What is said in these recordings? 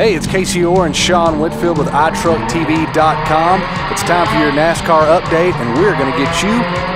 Hey, it's Casey Orr and Sean Whitfield with iTruckTV.com. It's time for your NASCAR update, and we're going to get you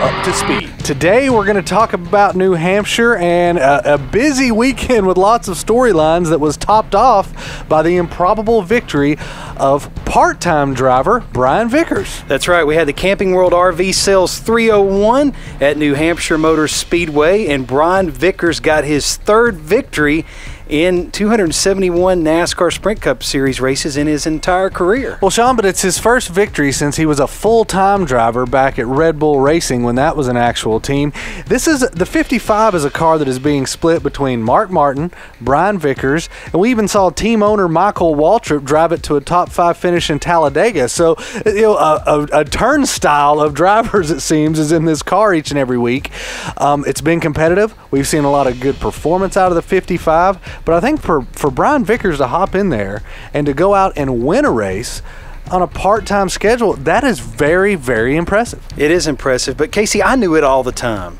up to speed. Today, we're going to talk about New Hampshire and a busy weekend with lots of storylines that was topped off by the improbable victory of part-time driver Brian Vickers. That's right. We had the Camping World RV Sales 301 at New Hampshire Motor Speedway, and Brian Vickers got his third victory in 271 NASCAR Sprint Cup Series races in his entire career. Well, Sean, but it's his first victory since he was a full-time driver back at Red Bull Racing when that was an actual team. This is the 55 is a car that is being split between Mark Martin, Brian Vickers, and we even saw team owner Michael Waltrip drive it to a top 5 finish in Talladega. So, you know, a turnstile of drivers, it seems, is in this car each and every week. It's been competitive. We've seen a lot of good performance out of the 55. But I think for Brian Vickers to hop in there and to go out and win a race on a part-time schedule, that is very, very impressive. It is impressive, but Casey, I knew it all the time.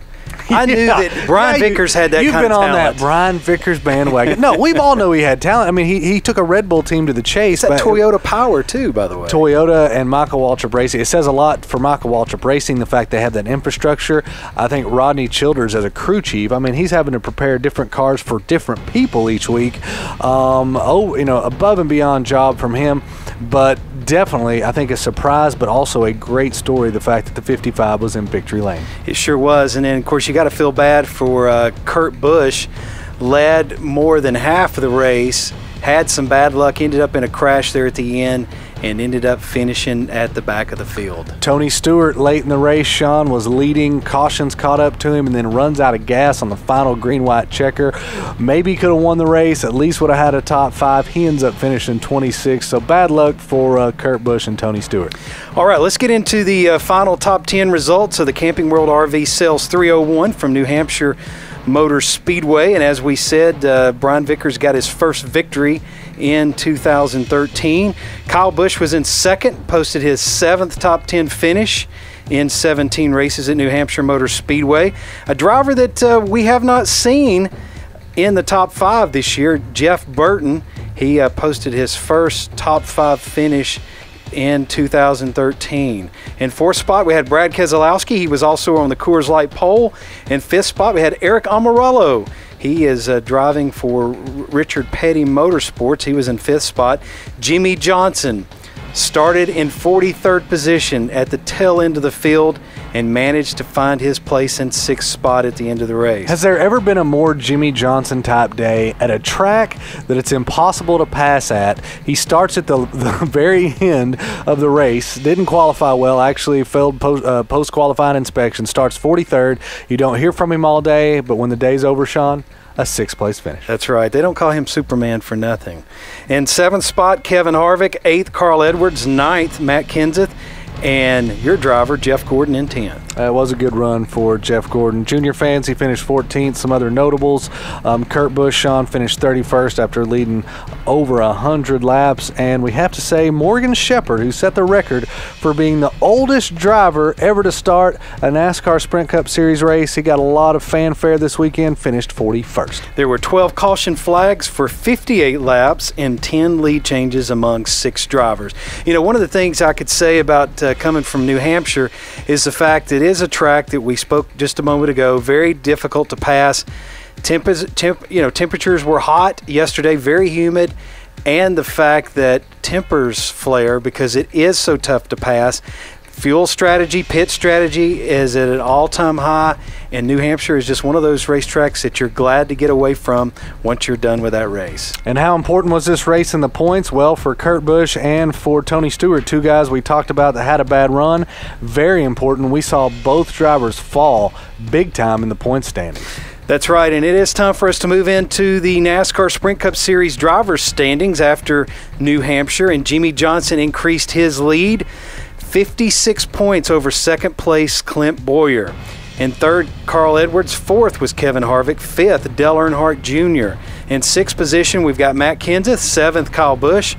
I knew that Brian Vickers had that kind of talent. You've been on that Brian Vickers bandwagon. No, we all know he had talent. I mean, he took a Red Bull team to the chase. It's that Toyota power, too, by the way. Toyota and Michael Waltrip Racing. It says a lot for Michael Waltrip Racing, the fact they have that infrastructure. I think Rodney Childers as a crew chief, I mean, he's having to prepare different cars for different people each week. Above and beyond job from him. But definitely, I think, a surprise, but also a great story, the fact that the 55 was in victory lane. It sure was. And then, of course, you got to feel bad for Kurt Busch. Led more than half of the race, had some bad luck, ended up in a crash there at the end, and ended up finishing at the back of the field. Tony Stewart, late in the race, Sean, was leading. Cautions caught up to him and then runs out of gas on the final green-white checker. Maybe could have won the race, at least would have had a top 5. He ends up finishing 26th, so bad luck for Kurt Busch and Tony Stewart. All right, let's get into the final top 10 results of the Camping World RV Sales 301 from New Hampshire Motor Speedway. And as we said, Brian Vickers got his first victory in 2013. Kyle Busch was in second, posted his 7th top 10 finish in 17 races at New Hampshire Motor Speedway. A driver that we have not seen in the top 5 this year, Jeff Burton. He posted his first top 5 finish in 2013. In 4th spot, we had Brad Keselowski. He was also on the Coors Light pole. In 5th spot, we had Aric Almirola. He is driving for Richard Petty Motorsports. He was in 5th spot. Jimmie Johnson started in 43rd position at the tail end of the field and managed to find his place in 6th spot at the end of the race. Has there ever been a more Jimmie Johnson type day at a track that it's impossible to pass at? He starts at the very end of the race, didn't qualify well, actually failed post-qualifying inspection, starts 43rd. You don't hear from him all day, but when the day's over, Sean, a 6th place finish. That's right. They don't call him Superman for nothing. In 7th spot, Kevin Harvick. 8th, Carl Edwards. 9th, Matt Kenseth. And your driver, Jeff Gordon, in 10th. It was a good run for Jeff Gordon. Junior fans, he finished 14th. Some other notables, Kurt Busch, Sean, finished 31st after leading over 100 laps. And we have to say Morgan Shepherd, who set the record for being the oldest driver ever to start a NASCAR Sprint Cup Series race. He got a lot of fanfare this weekend, finished 41st. There were 12 caution flags for 58 laps and 10 lead changes among 6 drivers. You know, one of the things I could say about coming from New Hampshire is the fact that it is a track that we spoke just a moment ago, very difficult to pass. Temperatures were hot yesterday, very humid, and the fact that tempers flare because it is so tough to pass. Fuel strategy, pit strategy is at an all-time high, and New Hampshire is just one of those racetracks that you're glad to get away from once you're done with that race. And how important was this race in the points? Well, for Kurt Busch and for Tony Stewart, 2 guys we talked about that had a bad run, very important. We saw both drivers fall big time in the point standings. That's right, and it is time for us to move into the NASCAR Sprint Cup Series drivers' standings after New Hampshire, and Jimmie Johnson increased his lead 56 points over 2nd place Clint Bowyer. In 3rd, Carl Edwards. 4th was Kevin Harvick. 5th, Dale Earnhardt Jr. In 6th position, we've got Matt Kenseth. 7th, Kyle Busch.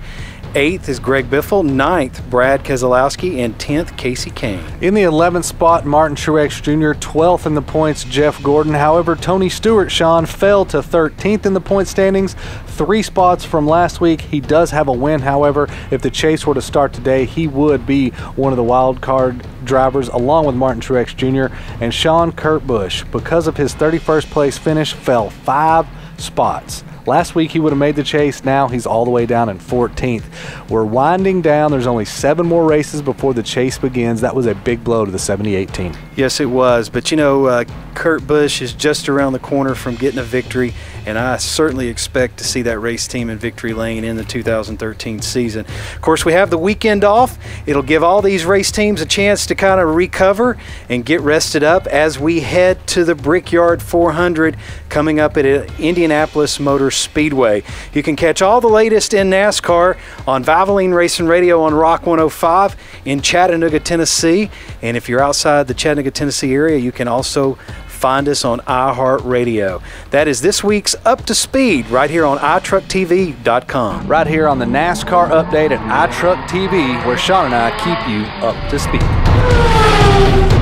8th is Greg Biffle, 9th Brad Keselowski, and 10th Casey Kane. In the 11th spot, Martin Truex Jr., 12th in the points, Jeff Gordon. However, Tony Stewart, Sean, fell to 13th in the point standings, 3 spots from last week. He does have a win, however. If the chase were to start today, he would be one of the wild card drivers along with Martin Truex Jr. And Sean Kurt Busch, because of his 31st place finish, fell 5 spots. Last week he would have made the chase. Now he's all the way down in 14th. We're winding down. There's only 7 more races before the chase begins. That was a big blow to the 78 team. Yes, it was. But, you know, Kurt Busch is just around the corner from getting a victory, and I certainly expect to see that race team in victory lane in the 2013 season. Of course, we have the weekend off. It'll give all these race teams a chance to kind of recover and get rested up as we head to the Brickyard 400 coming up at Indianapolis Motor Speedway. You can catch all the latest in NASCAR on Valvoline Racing Radio on Rock 105 in Chattanooga, Tennessee. And if you're outside the Chattanooga, Tennessee area, you can also find us on iHeartRadio. That is this week's Up to Speed right here on iTruckTV.com. Right here on the NASCAR update at iTruck TV, where Sean and I keep you up to speed.